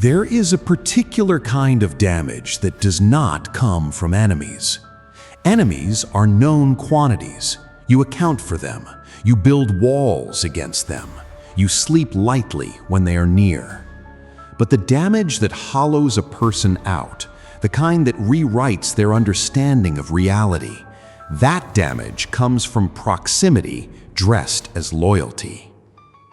There is a particular kind of damage that does not come from enemies. Enemies are known quantities. You account for them. You build walls against them. You sleep lightly when they are near. But the damage that hollows a person out, the kind that rewrites their understanding of reality, that damage comes from proximity dressed as loyalty.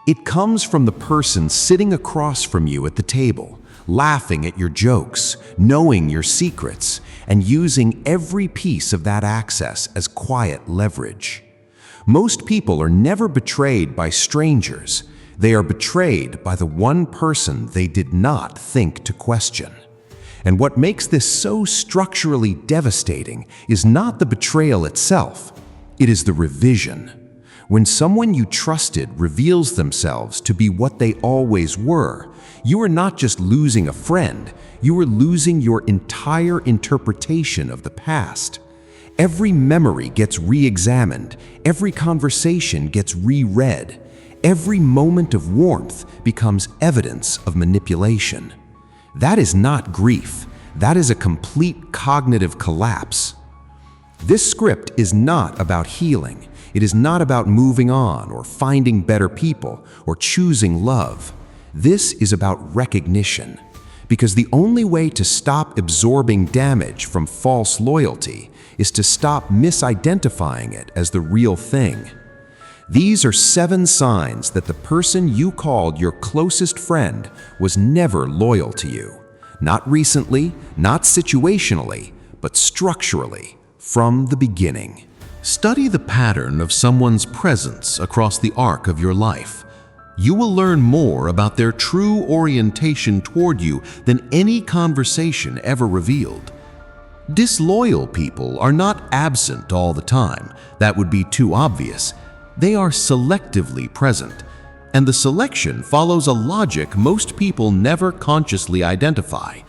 It comes from the person sitting across from you at the table, laughing at your jokes, knowing your secrets, and using every piece of that access as quiet leverage. Most people are never betrayed by strangers. They are betrayed by the one person they did not think to question. And what makes this so structurally devastating is not the betrayal itself, it is the revision. When someone you trusted reveals themselves to be what they always were, you are not just losing a friend, you are losing your entire interpretation of the past. Every memory gets re-examined, every conversation gets reread, every moment of warmth becomes evidence of manipulation. That is not grief, that is a complete cognitive collapse. This script is not about healing. It is not about moving on or finding better people or choosing love. This is about recognition. Because the only way to stop absorbing damage from false loyalty is to stop misidentifying it as the real thing. These are 7 signs that the person you called your closest friend was never loyal to you. Not recently, not situationally, but structurally, from the beginning. Study the pattern of someone's presence across the arc of your life. You will learn more about their true orientation toward you than any conversation ever revealed. Disloyal people are not absent all the time. That would be too obvious. They are selectively present, and the selection follows a logic most people never consciously identify.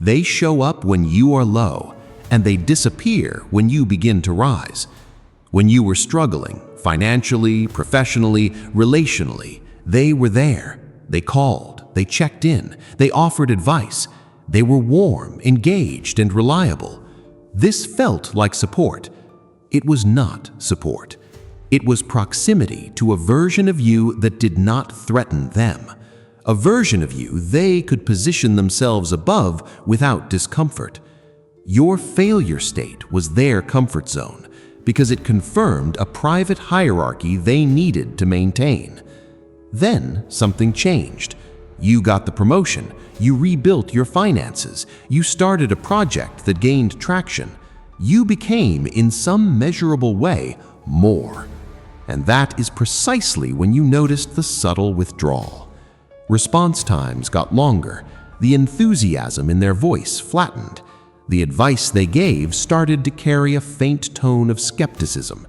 They show up when you are low, and they disappear when you begin to rise. When you were struggling, financially, professionally, relationally, they were there. They called, they checked in, they offered advice. They were warm, engaged, and reliable. This felt like support. It was not support. It was proximity to a version of you that did not threaten them. A version of you they could position themselves above without discomfort. Your failure state was their comfort zone because it confirmed a private hierarchy they needed to maintain. Then something changed. You got the promotion, you rebuilt your finances, you started a project that gained traction. You became, in some measurable way, more. And that is precisely when you noticed the subtle withdrawal. Response times got longer, the enthusiasm in their voice flattened. The advice they gave started to carry a faint tone of skepticism.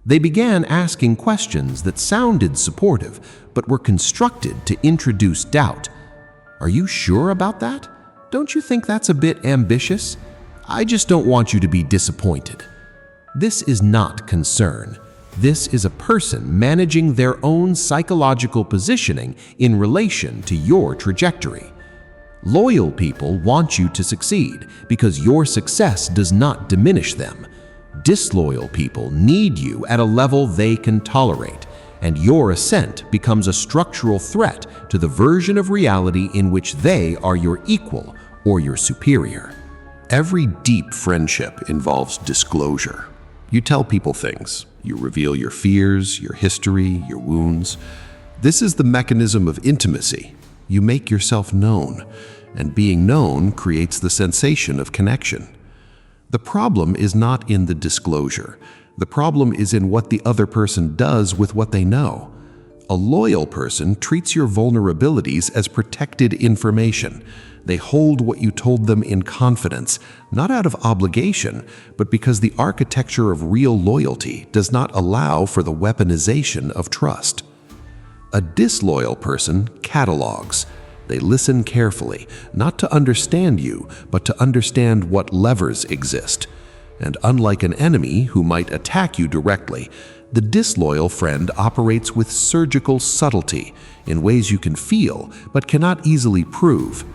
They began asking questions that sounded supportive, but were constructed to introduce doubt. Are you sure about that? Don't you think that's a bit ambitious? I just don't want you to be disappointed. This is not concern. This is a person managing their own psychological positioning in relation to your trajectory. Loyal people want you to succeed because your success does not diminish them. Disloyal people need you at a level they can tolerate, and your ascent becomes a structural threat to the version of reality in which they are your equal or your superior. Every deep friendship involves disclosure. You tell people things. You reveal your fears, your history, your wounds. This is the mechanism of intimacy. You make yourself known, and being known creates the sensation of connection. The problem is not in the disclosure. The problem is in what the other person does with what they know. A loyal person treats your vulnerabilities as protected information. They hold what you told them in confidence, not out of obligation, but because the architecture of real loyalty does not allow for the weaponization of trust. A disloyal person catalogs. They listen carefully, not to understand you, but to understand what levers exist. And unlike an enemy who might attack you directly, the disloyal friend operates with surgical subtlety in ways you can feel but cannot easily prove.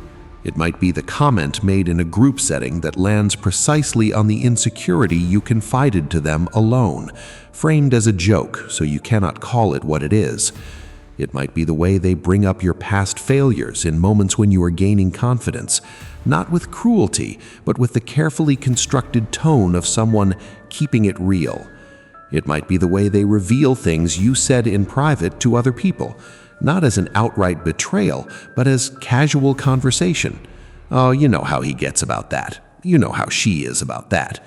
It might be the comment made in a group setting that lands precisely on the insecurity you confided to them alone, framed as a joke so you cannot call it what it is. It might be the way they bring up your past failures in moments when you are gaining confidence, not with cruelty, but with the carefully constructed tone of someone keeping it real. It might be the way they reveal things you said in private to other people, not as an outright betrayal, but as casual conversation. Oh, you know how he gets about that. You know how she is about that.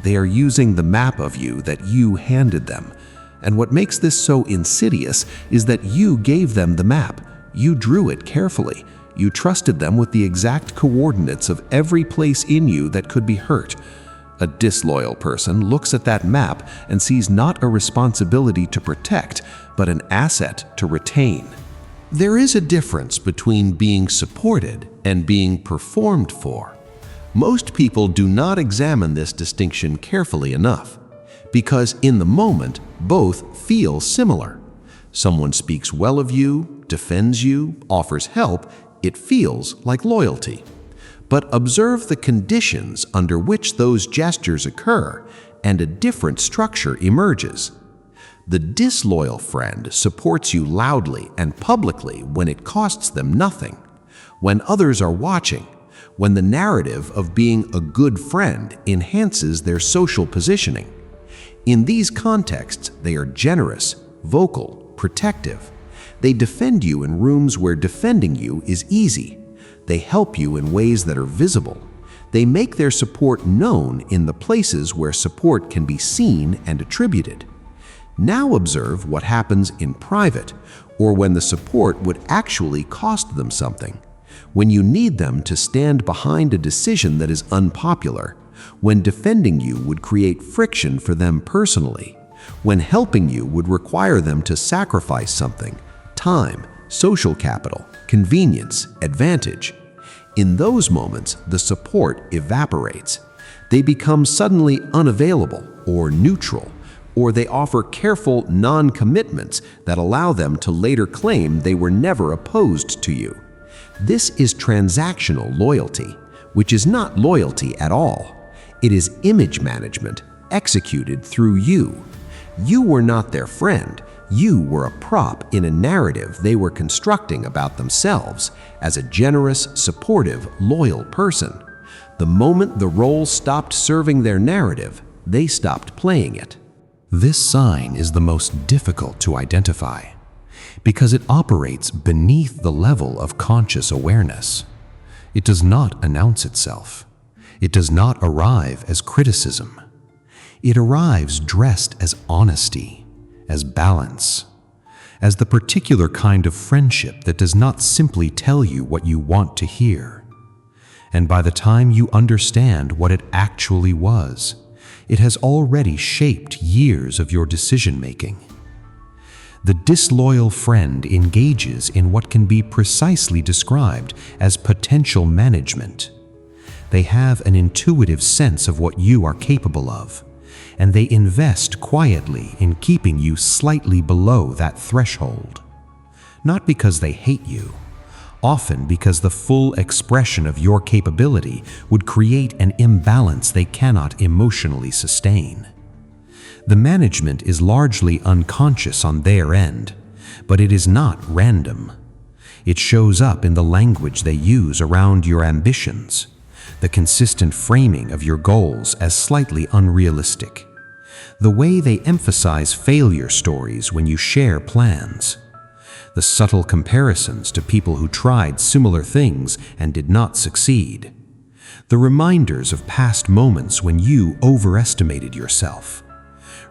They are using the map of you that you handed them. And what makes this so insidious is that you gave them the map. You drew it carefully. You trusted them with the exact coordinates of every place in you that could be hurt. A disloyal person looks at that map and sees not a responsibility to protect, but an asset to retain. There is a difference between being supported and being performed for. Most people do not examine this distinction carefully enough, because in the moment, both feel similar. Someone speaks well of you, defends you, offers help. It feels like loyalty. But observe the conditions under which those gestures occur, and a different structure emerges. The disloyal friend supports you loudly and publicly when it costs them nothing, when others are watching, when the narrative of being a good friend enhances their social positioning. In these contexts, they are generous, vocal, protective. They defend you in rooms where defending you is easy. They help you in ways that are visible. They make their support known in the places where support can be seen and attributed. Now observe what happens in private, or when the support would actually cost them something. When you need them to stand behind a decision that is unpopular, when defending you would create friction for them personally, when helping you would require them to sacrifice something, time, social capital, convenience, advantage. In those moments, the support evaporates. They become suddenly unavailable or neutral, or they offer careful non-commitments that allow them to later claim they were never opposed to you. This is transactional loyalty, which is not loyalty at all. It is image management executed through you. You were not their friend. You were a prop in a narrative they were constructing about themselves as a generous, supportive, loyal person. The moment the role stopped serving their narrative, they stopped playing it. This sign is the most difficult to identify because it operates beneath the level of conscious awareness. It does not announce itself. It does not arrive as criticism. It arrives dressed as honesty, as balance, as the particular kind of friendship that does not simply tell you what you want to hear. And by the time you understand what it actually was, it has already shaped years of your decision-making. The disloyal friend engages in what can be precisely described as potential management. They have an intuitive sense of what you are capable of, and they invest quietly in keeping you slightly below that threshold. Not because they hate you, often because the full expression of your capability would create an imbalance they cannot emotionally sustain. The management is largely unconscious on their end, but it is not random. It shows up in the language they use around your ambitions, the consistent framing of your goals as slightly unrealistic, the way they emphasize failure stories when you share plans, the subtle comparisons to people who tried similar things and did not succeed, the reminders of past moments when you overestimated yourself,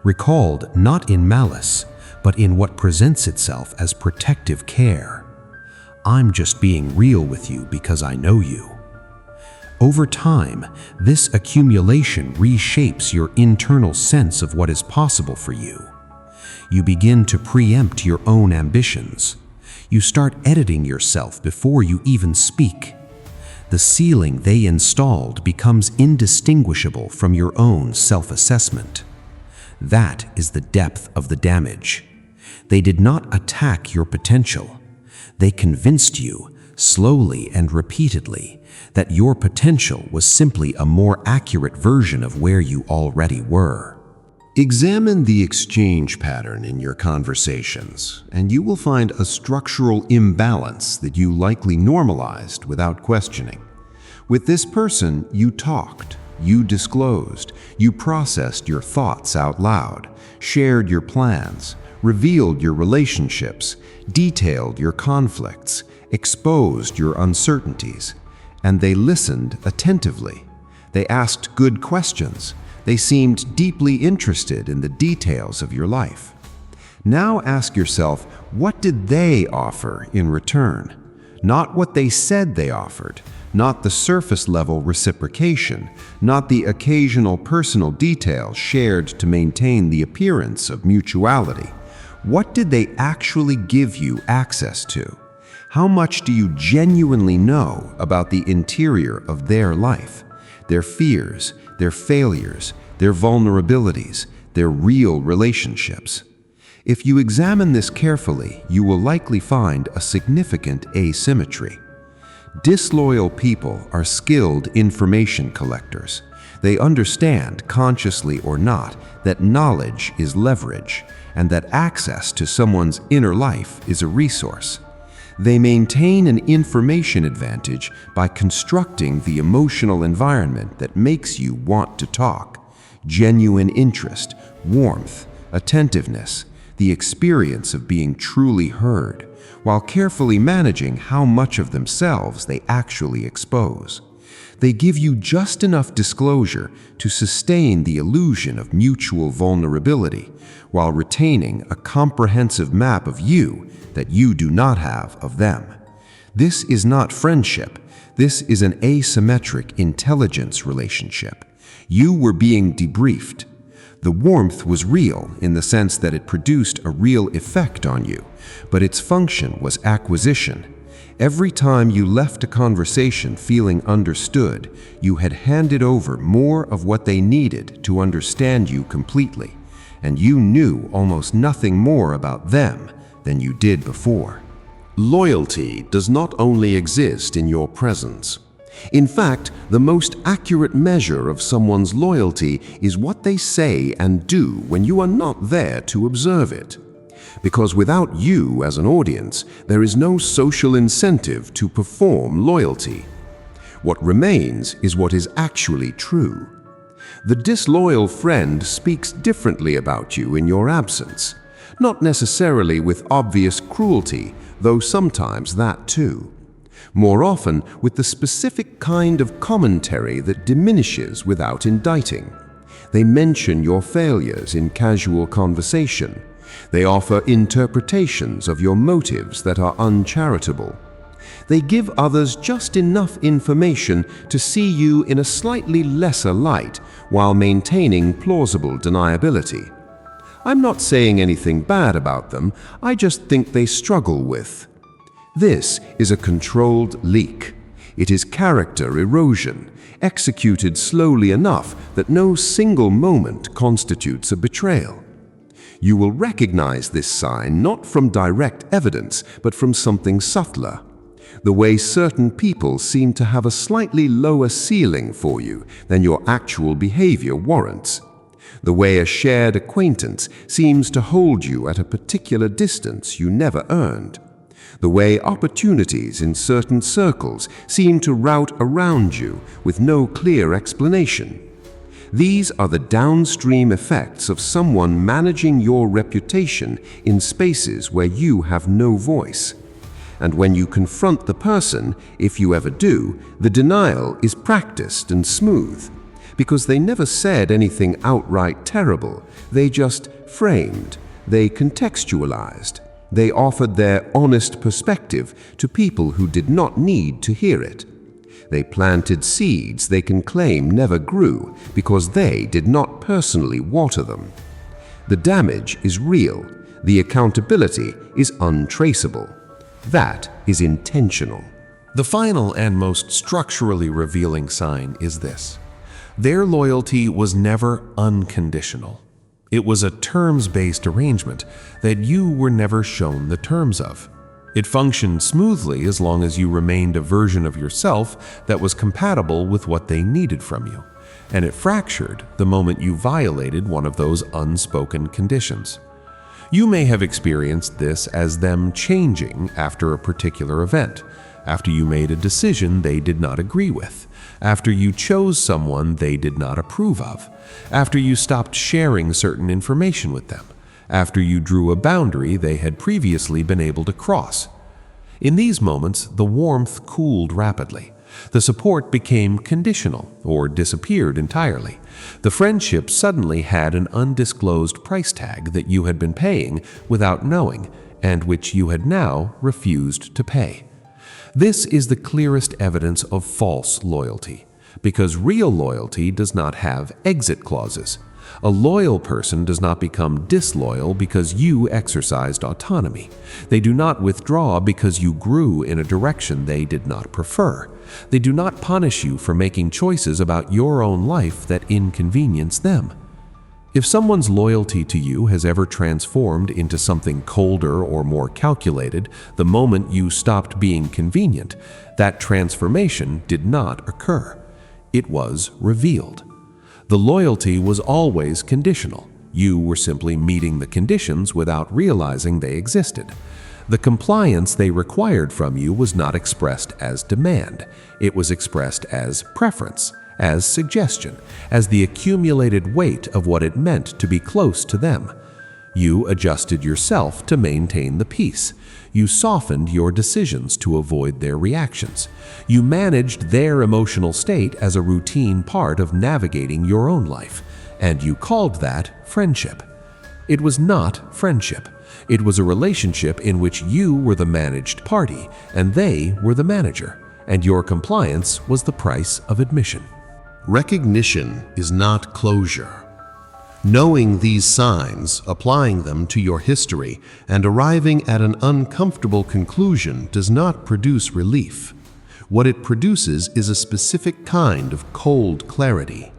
recalled not in malice, but in what presents itself as protective care. I'm just being real with you because I know you. Over time, this accumulation reshapes your internal sense of what is possible for you. You begin to preempt your own ambitions. You start editing yourself before you even speak. The ceiling they installed becomes indistinguishable from your own self-assessment. That is the depth of the damage. They did not attack your potential. They convinced you, slowly and repeatedly, that your potential was simply a more accurate version of where you already were. Examine the exchange pattern in your conversations, and you will find a structural imbalance that you likely normalized without questioning. With this person, you talked, you disclosed, you processed your thoughts out loud, shared your plans, revealed your relationships, detailed your conflicts, exposed your uncertainties, and they listened attentively. They asked good questions. They seemed deeply interested in the details of your life. Now ask yourself, what did they offer in return? Not what they said they offered, not the surface-level reciprocation, not the occasional personal details shared to maintain the appearance of mutuality. What did they actually give you access to? How much do you genuinely know about the interior of their life, their fears, their failures, their vulnerabilities, their real relationships? If you examine this carefully, you will likely find a significant asymmetry. Disloyal people are skilled information collectors. They understand, consciously or not, that knowledge is leverage, and that access to someone's inner life is a resource. They maintain an information advantage by constructing the emotional environment that makes you want to talk. Genuine interest, warmth, attentiveness, the experience of being truly heard, while carefully managing how much of themselves they actually expose. They give you just enough disclosure to sustain the illusion of mutual vulnerability, while retaining a comprehensive map of you that you do not have of them. This is not friendship. This is an asymmetric intelligence relationship. You were being debriefed. The warmth was real in the sense that it produced a real effect on you, but its function was acquisition. Every time you left a conversation feeling understood, you had handed over more of what they needed to understand you completely, and you knew almost nothing more about them than you did before. Loyalty does not only exist in your presence. In fact, the most accurate measure of someone's loyalty is what they say and do when you are not there to observe it. Because without you as an audience, there is no social incentive to perform loyalty. What remains is what is actually true. The disloyal friend speaks differently about you in your absence, not necessarily with obvious cruelty, though sometimes that too. More often with the specific kind of commentary that diminishes without indicting. They mention your failures in casual conversation. They offer interpretations of your motives that are uncharitable. They give others just enough information to see you in a slightly lesser light while maintaining plausible deniability. I'm not saying anything bad about them, I just think they struggle with. This is a controlled leak. It is character erosion, executed slowly enough that no single moment constitutes a betrayal. You will recognize this sign not from direct evidence, but from something subtler. The way certain people seem to have a slightly lower ceiling for you than your actual behavior warrants. The way a shared acquaintance seems to hold you at a particular distance you never earned. The way opportunities in certain circles seem to route around you with no clear explanation. These are the downstream effects of someone managing your reputation in spaces where you have no voice. And when you confront the person, if you ever do, the denial is practiced and smooth, because they never said anything outright terrible. They just framed, they contextualized. They offered their honest perspective to people who did not need to hear it. They planted seeds they can claim never grew because they did not personally water them. The damage is real. The accountability is untraceable. That is intentional. The final and most structurally revealing sign is this. Their loyalty was never unconditional. It was a terms-based arrangement that you were never shown the terms of. It functioned smoothly as long as you remained a version of yourself that was compatible with what they needed from you, and it fractured the moment you violated one of those unspoken conditions. You may have experienced this as them changing after a particular event, after you made a decision they did not agree with, after you chose someone they did not approve of, after you stopped sharing certain information with them, after you drew a boundary they had previously been able to cross. In these moments, the warmth cooled rapidly. The support became conditional or disappeared entirely. The friendship suddenly had an undisclosed price tag that you had been paying without knowing and which you had now refused to pay. This is the clearest evidence of false loyalty, because real loyalty does not have exit clauses. A loyal person does not become disloyal because you exercised autonomy. They do not withdraw because you grew in a direction they did not prefer. They do not punish you for making choices about your own life that inconvenience them. If someone's loyalty to you has ever transformed into something colder or more calculated the moment you stopped being convenient, that transformation did not occur. It was revealed. The loyalty was always conditional. You were simply meeting the conditions without realizing they existed. The compliance they required from you was not expressed as demand. It was expressed as preference, as suggestion, as the accumulated weight of what it meant to be close to them. You adjusted yourself to maintain the peace. You softened your decisions to avoid their reactions. You managed their emotional state as a routine part of navigating your own life, and you called that friendship. It was not friendship. It was a relationship in which you were the managed party and they were the manager, and your compliance was the price of admission. Recognition is not closure. Knowing these signs, applying them to your history, and arriving at an uncomfortable conclusion does not produce relief. What it produces is a specific kind of cold clarity.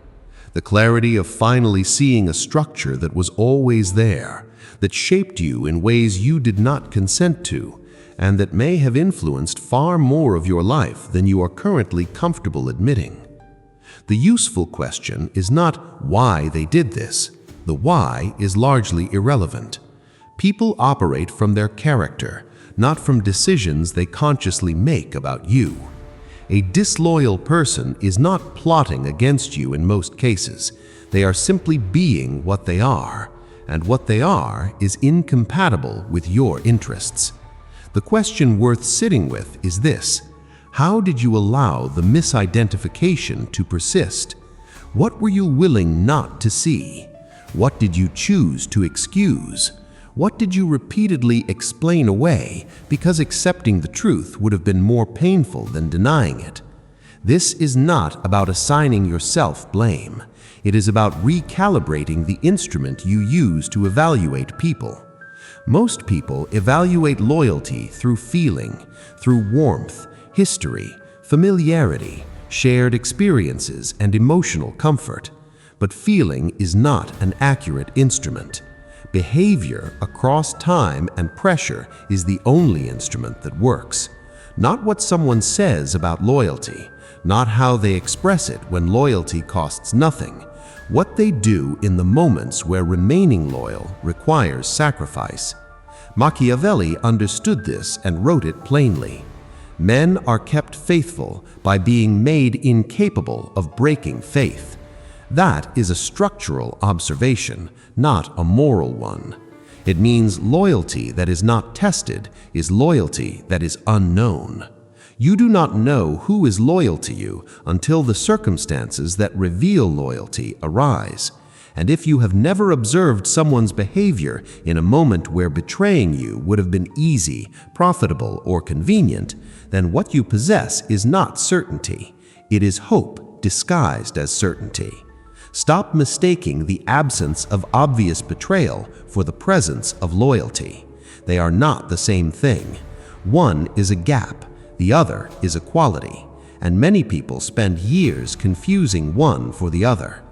The clarity of finally seeing a structure that was always there, that shaped you in ways you did not consent to, and that may have influenced far more of your life than you are currently comfortable admitting. The useful question is not why they did this. The why is largely irrelevant. People operate from their character, not from decisions they consciously make about you. A disloyal person is not plotting against you in most cases. They are simply being what they are, and what they are is incompatible with your interests. The question worth sitting with is this: how did you allow the misidentification to persist? What were you willing not to see? What did you choose to excuse? What did you repeatedly explain away because accepting the truth would have been more painful than denying it? This is not about assigning yourself blame. It is about recalibrating the instrument you use to evaluate people. Most people evaluate loyalty through feeling, through warmth, history, familiarity, shared experiences, and emotional comfort. But feeling is not an accurate instrument. Behavior across time and pressure is the only instrument that works. Not what someone says about loyalty, not how they express it when loyalty costs nothing. What they do in the moments where remaining loyal requires sacrifice. Machiavelli understood this and wrote it plainly. Men are kept faithful by being made incapable of breaking faith. That is a structural observation, not a moral one. It means loyalty that is not tested is loyalty that is unknown. You do not know who is loyal to you until the circumstances that reveal loyalty arise. And if you have never observed someone's behavior in a moment where betraying you would have been easy, profitable, or convenient, then what you possess is not certainty. It is hope disguised as certainty. Stop mistaking the absence of obvious betrayal for the presence of loyalty. They are not the same thing. One is a gap, the other is a quality, and many people spend years confusing one for the other.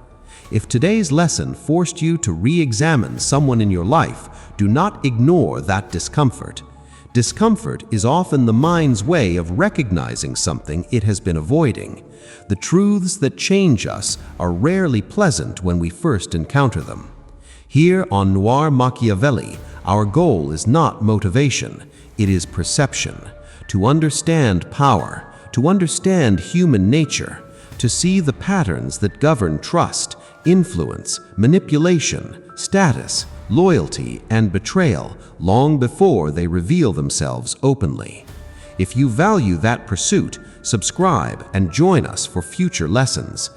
If today's lesson forced you to re-examine someone in your life, do not ignore that discomfort. Discomfort is often the mind's way of recognizing something it has been avoiding. The truths that change us are rarely pleasant when we first encounter them. Here on Noir Machiavelli, our goal is not motivation, it is perception. To understand power, to understand human nature, to see the patterns that govern trust, influence, manipulation, status, loyalty, and betrayal long before they reveal themselves openly. If you value that pursuit, subscribe and join us for future lessons.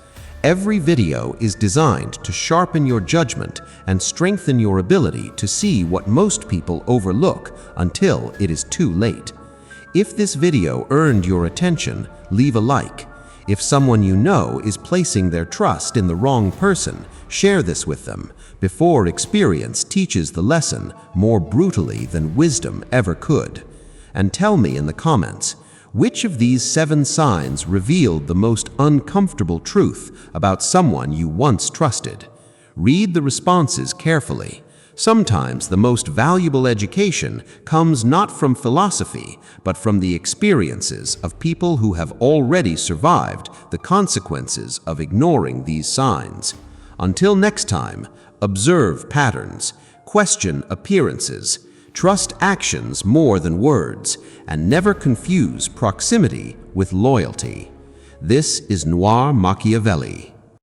Every video is designed to sharpen your judgment and strengthen your ability to see what most people overlook until it is too late. If this video earned your attention, leave a like. If someone you know is placing their trust in the wrong person, share this with them before experience teaches the lesson more brutally than wisdom ever could. And tell me in the comments, which of these 7 signs revealed the most uncomfortable truth about someone you once trusted? Read the responses carefully. Sometimes the most valuable education comes not from philosophy, but from the experiences of people who have already survived the consequences of ignoring these signs. Until next time, observe patterns, question appearances, trust actions more than words, and never confuse proximity with loyalty. This is Noir Machiavelli.